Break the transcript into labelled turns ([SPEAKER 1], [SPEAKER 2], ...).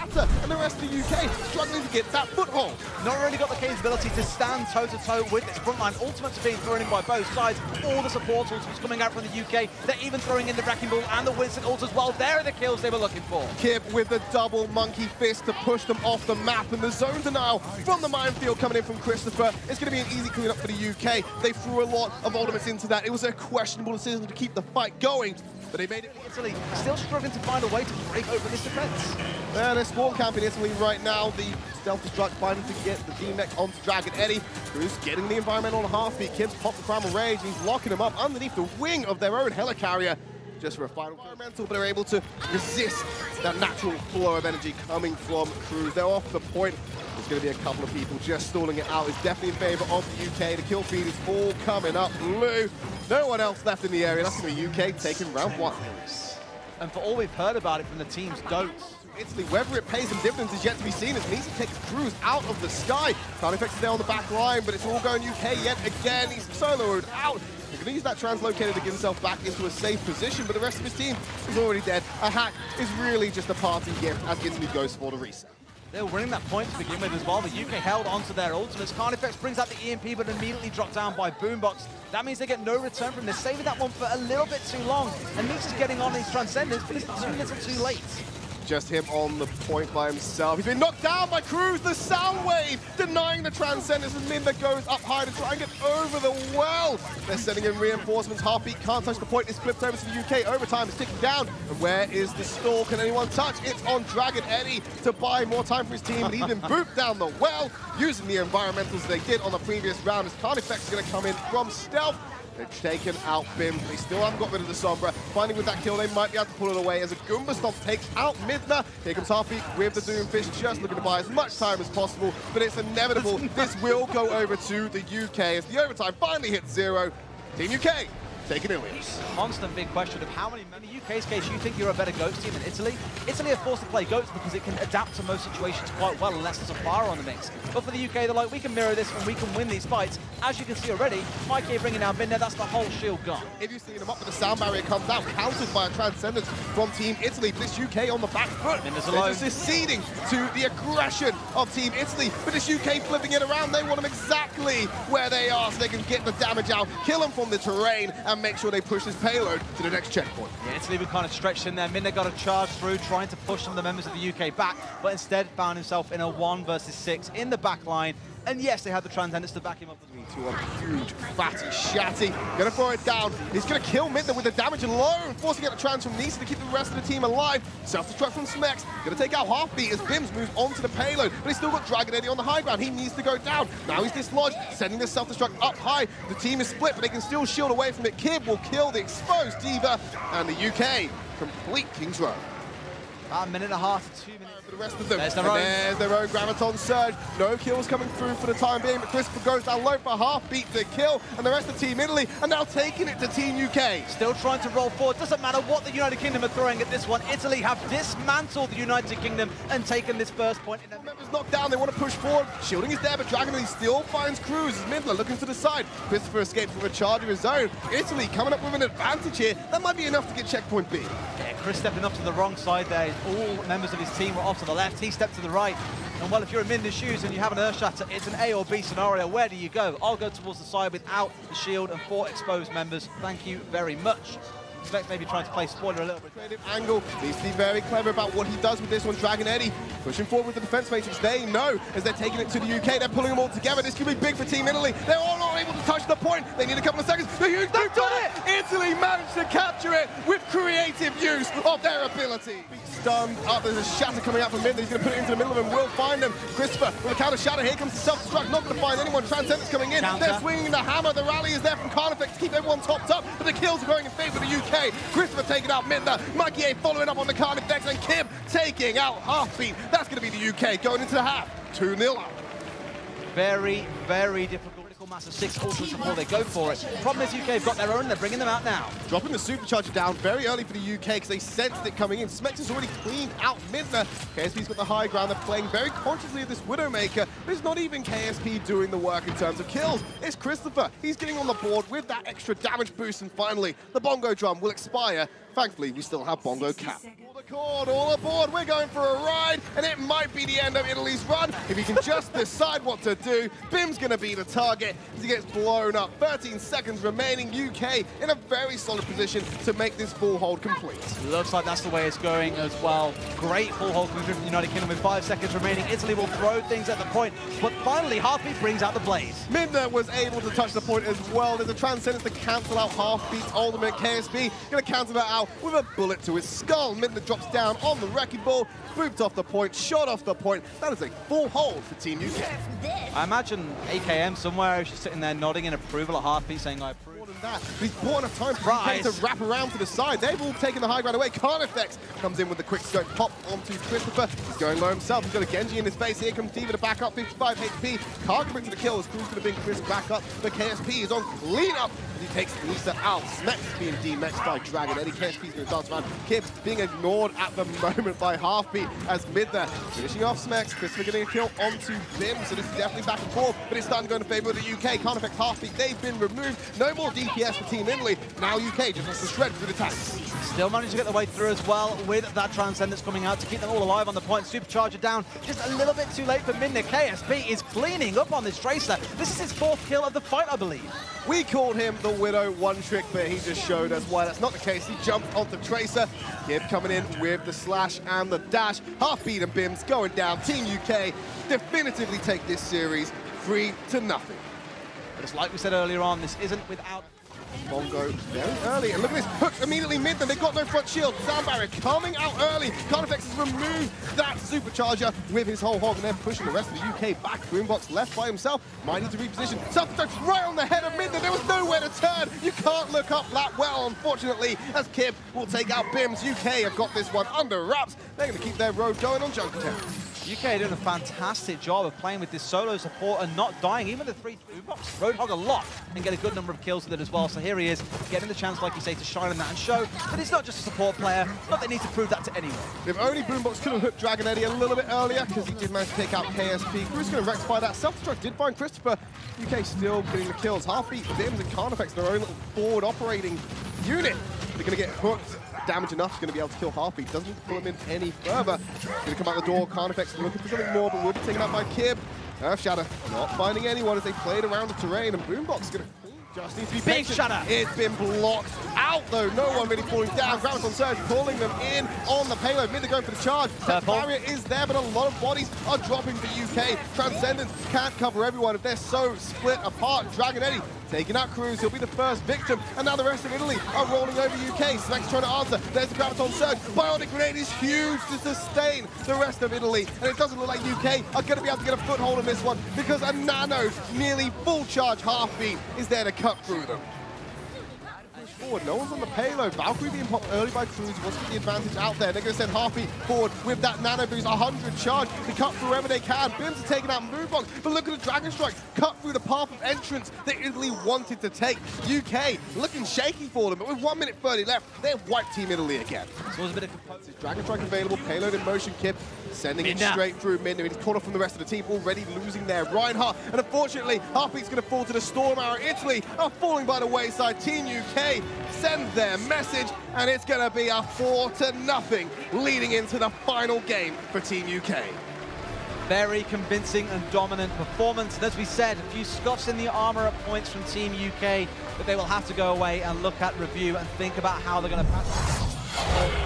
[SPEAKER 1] Shatter, and the rest of the UK struggling to get that foothold.
[SPEAKER 2] Not really got the capability to stand toe-to-toe with this frontline. Ultimates are being thrown in by both sides. All the support ultimates coming out from the UK. They're even throwing in the Wrecking Ball and the Winston ult as well. There are the kills they were looking for.
[SPEAKER 1] Kib with the double monkey fist to push them off the map, and the zone denial from the minefield coming in from Christopher. It's going to be an easy cleanup for the UK. They threw a lot of ultimates into that. It was a questionable decision to keep the fight going, but they made it.
[SPEAKER 2] Italy still struggling to find a way to break over this defense.
[SPEAKER 1] Yeah, they're spawn camping Italy right now. The stealth destruct finding to get the D-Mech onto Dragon Eddie, who's getting the environmental on a heartbeat. Kib's popped the Primal Rage, and he's locking him up underneath the wing of their own helicarrier just for a final environmental, but they're able to resist that natural flow of energy coming from Cruz. They're off the point. There's going to be a couple of people just stalling it out. It's definitely in favor of the UK. The kill feed is all coming up. Blue. No one else left in the area. That's going to be UK taking round one.
[SPEAKER 2] And for all we've heard about it from the team's goats,
[SPEAKER 1] Italy, whether it pays some dividends is yet to be seen as Nisi takes Cruz out of the sky. Carnifex is there on the back line, but it's all going UK yet again. He's soloed out. He's going to use that translocator to get himself back into a safe position, but the rest of his team is already dead. A hack is really just a party gift as Italy goes for the reset.
[SPEAKER 2] they were winning that point to begin with as well. The UK held onto their ultimates. Carnifex brings out the EMP, but immediately dropped down by Boombox. That means they get no return from this, saving that one for a little bit too long. And Meeks is getting on his Transcendence, but it's too little too late.
[SPEAKER 1] Just him on the point by himself. He's been knocked down by Cruz, the sound wave, denying the Transcendence as Minda goes up high to try and get over the well. They're sending in reinforcements. Heartbeat can't touch the point. It's flipped over to the UK. Overtime is ticking down. And where is the stall? Can anyone touch? It's on Dragon Eddie to buy more time for his team. And he's been booped down the well using the environmentals they did on the previous round as Carnifex is going to come in from stealth. They've taken out Bim. They still haven't got rid of the Sombra. Finding with that kill, they might be able to pull it away as a Goomba Stomp takes out Midna. Here comes Heartbeat with the Doomfish, just looking to buy as much time as possible, but it's inevitable. This will go over to the UK as the overtime finally hits 0. Team UK taking it wins.
[SPEAKER 2] Constant big question of how many, in the UK's case, you think you're a better GOATS team than Italy? Italy are forced to play GOATS because it can adapt to most situations quite well unless there's a fire on the mix. But for the UK, they're like, we can mirror this and we can win these fights. As you can see already, Mike bringing down Binder, that's the whole shield gone.
[SPEAKER 1] If you've seen him up with the sound barrier comes out, countered by a Transcendence from Team Italy. This UK on the back foot.
[SPEAKER 2] Binder's
[SPEAKER 1] They're
[SPEAKER 2] alone.
[SPEAKER 1] just ceding to the aggression of Team Italy. But this UK flipping it around, they want them exactly where they are so they can get the damage out, kill them from the terrain, and make sure they push this payload to the next checkpoint.
[SPEAKER 2] Yeah, Italy were kind of stretched in there. Minna got a charge through, trying to push some of the members of the UK back, but instead found himself in a 1 versus 6 in the back line. And yes, they had the Transcendence to back him up.
[SPEAKER 1] To a huge, fatty Shatty. Gonna throw it down. He's gonna kill Midna with the damage alone, forcing out a trans from Nisa to keep the rest of the team alive. Self-destruct from Smex. Gonna take out Heartbeat as Bims moves on to the payload, but he's still got Dragon Eddie on the high ground. He needs to go down. Now he's dislodged, sending the self-destruct up high. The team is split, but they can still shield away from it. Kib will kill the exposed Diva, and the UK complete King's Row.
[SPEAKER 2] About a minute and a half to 2 minutes.
[SPEAKER 1] For the rest of them,
[SPEAKER 2] There's
[SPEAKER 1] their own Graviton Surge. No kills coming through for the time being, but Christopher goes down low for Heartbeat to kill, and the rest of Team Italy are now taking it to Team UK.
[SPEAKER 2] Still trying to roll forward. Doesn't matter what the United Kingdom are throwing at this one. Italy have dismantled the United Kingdom and taken this first point.
[SPEAKER 1] Members knocked down, they want to push forward. Shielding is there, but Dragon Eddie still finds Cruz as Midler looking to the side. Christopher escapes from a charge of his own. Italy coming up with an advantage here. That might be enough to get checkpoint B.
[SPEAKER 2] Yeah, Chris stepping up to the wrong side there. All members of his team were off to the left. He stepped to the right. And well, if you're in Minder's shoes and you have an Earth Shatter, it's an A or B scenario. Where do you go? I'll go towards the side without the shield and 4 exposed members. Thank you very much. Smex maybe trying to play spoiler a little bit.
[SPEAKER 1] Creative angle, needs to be very clever about what he does with this one. Dragon Eddie pushing forward with the defense matrix. They know as they're taking it to the UK, they're pulling them all together. This could be big for Team Italy. They're all not able to touch the point. They need a couple of seconds. They've done it! Italy managed to capture it with creative use of their ability. Stunned up, there's a shatter coming out from mid. He's going to put it into the middle of them. Will find them. Christopher with a counter shatter. Here comes the self-destruct. Not going to find anyone. Transcendence coming in.
[SPEAKER 2] Counter.
[SPEAKER 1] They're swinging the hammer. The rally is there from Carnifex to keep everyone topped up. But the kills are going in favor of the UK. Christopher taking out Midna. Mikey A following up on the Carnifex. And Kib taking out Heartbeat. That's going to be the UK going into the half. 2-0 up.
[SPEAKER 2] Very, very difficult. Critical mass of 6 ultras before they go for it. Problem is UK have got their own. They're bringing them out now.
[SPEAKER 1] Dropping the supercharger down very early for the UK because they sensed it coming in. Smex has already cleaned out Midna. KSP's got the high ground. They're playing very consciously of this Widowmaker. But it's not even KSP doing the work in terms of kills. It's Christopher. He's getting on the board with that extra damage boost. And finally, the bongo drum will expire Thankfully, we still have Bongo Cap. All the cord, all aboard, we're going for a ride, and it might be the end of Italy's run if he can just decide what to do. Bim's going to be the target as he gets blown up. 13 seconds remaining, UK in a very solid position to make this full hold complete.
[SPEAKER 2] Looks like that's the way it's going as well. Great full hold movement from the United Kingdom with 5 seconds remaining. Italy will throw things at the point, but finally Heartbeat brings out the blaze.
[SPEAKER 1] Minder was able to touch the point as well. There's a Transcendence to cancel out Heartbeat's ultimate. KSP going to cancel that out with a bullet to his skull. Minder drops down on the wrecking ball, booped off the point, shot off the point. That is a full hold for Team UK.
[SPEAKER 2] I imagine AKM somewhere, she's sitting there nodding in approval at Heartbeat, saying I approve.
[SPEAKER 1] More than that, he's bought enough time for UK to wrap around to the side. They've all taken the high ground away. Carnifex comes in with the quick scope, pop onto Christopher. He's going low himself. He's got a Genji in his face. Here comes Diva to back up, 55 HP. Can't bring to the kill as Cruz going to bring Chris back up. But KSP is on clean up as he takes Lisa out. Smex being demexed by Dragon Eddie. KSP's going to dance around. Kibbs being ignored at the moment by Heartbeat as mid there. Finishing off Smex. Christopher getting a kill onto Bim. So this is definitely back and forth, but it's starting to go in favour of the UK. Carnifex, Heartbeat, they've been removed. No more DPS for Team Italy. Now UK just has to shred through the tanks.
[SPEAKER 2] Still managing to get the way through as well with that Transcendence coming out to keep them all alive on the point. Supercharger down, just a little bit too late for Minder. KSP is cleaning up on this Tracer. This is his 4th kill of the fight, I believe.
[SPEAKER 1] We called him the Widow one trick, but he just showed us why that's not the case. He jumped onto Tracer. Gibb coming in with the slash and the dash. Heartbeat and Bims going down. Team UK definitively take this series 3-0.
[SPEAKER 2] But it's like we said earlier on, this isn't without
[SPEAKER 1] Bongo very early, and look at this, hook immediately mid them, they've got no front shield, sound barrier coming out early, Carnifex has removed that supercharger with his whole hog, and they're pushing the rest of the UK back. Boombox left by himself, might need to reposition, self-destruct right on the head of mid, there was nowhere to turn, you can't look up that well, unfortunately, as Kib will take out Bims. UK have got this one under wraps, they're going to keep their road going on Junkertown.
[SPEAKER 2] UK doing a fantastic job of playing with this solo support and not dying. Even the 3 Boombox Roadhog a lot and get a good number of kills with it as well. So here he is, getting the chance, like you say, to shine on that and show that he's not just a support player, but they need to prove that to anyone.
[SPEAKER 1] If only Boombox could have hooked Dragon Eddie a little bit earlier, because he did manage to take out KSP. Cruz going to rectify that. Self-destruct did find Christopher. UK still getting the kills. Heartbeat, Bims, and Carnifex, their own little forward operating unit. They're going to get hooked. Damage enough is going to be able to kill Heartbeat. Doesn't pull him in any further. Going to come out the door. Carnifex looking for something more, but will be taken out by Kib. Earthshatter not finding anyone as they played around the terrain, and Boombox is going to just needs to be
[SPEAKER 2] big
[SPEAKER 1] patient.
[SPEAKER 2] Shatter.
[SPEAKER 1] It's been blocked out though. No one really falling down. Graviton Surge pulling them in on the payload. Mid, they're going for the charge. That barrier is there, but a lot of bodies are dropping for UK. Transcendence can't cover everyone if they're so split apart. Dragon Eddie taking out Cruz. He'll be the first victim. And now the rest of Italy are rolling over UK. Smack's trying to answer. There's the Graviton Surge. Bionic Grenade is huge to sustain the rest of Italy. And it doesn't look like UK are going to be able to get a foothold on this one because a nano, nearly full charge Heartbeat is there to cut through them. Forward. No one's on the payload. Valkyrie being popped early by Cruz wants to get the advantage out there. They're going to send Heartbeat forward with that nano boost, 100 charge to cut through wherever they can. Bims are taking out Moonbox, but look at the Dragon Strike cut through the path of entrance that Italy wanted to take. UK looking shaky for them, but with 1 minute 30 left, they've wiped Team Italy again.
[SPEAKER 2] So there's a bit of composite.
[SPEAKER 1] Dragon Strike available, payload in motion, Kip sending it straight through Minder. He's caught off from the rest of the team, already losing there. Reinhardt, and unfortunately, Heartbeat's going to fall to the Storm Arrow. Italy are falling by the wayside. Team UK send their message, and it's going to be a 4-0 leading into the final game for Team UK.
[SPEAKER 2] Very convincing and dominant performance. And as we said, a few scuffs in the armor at points from Team UK, but they will have to go away and look at review and think about how they're going to pass.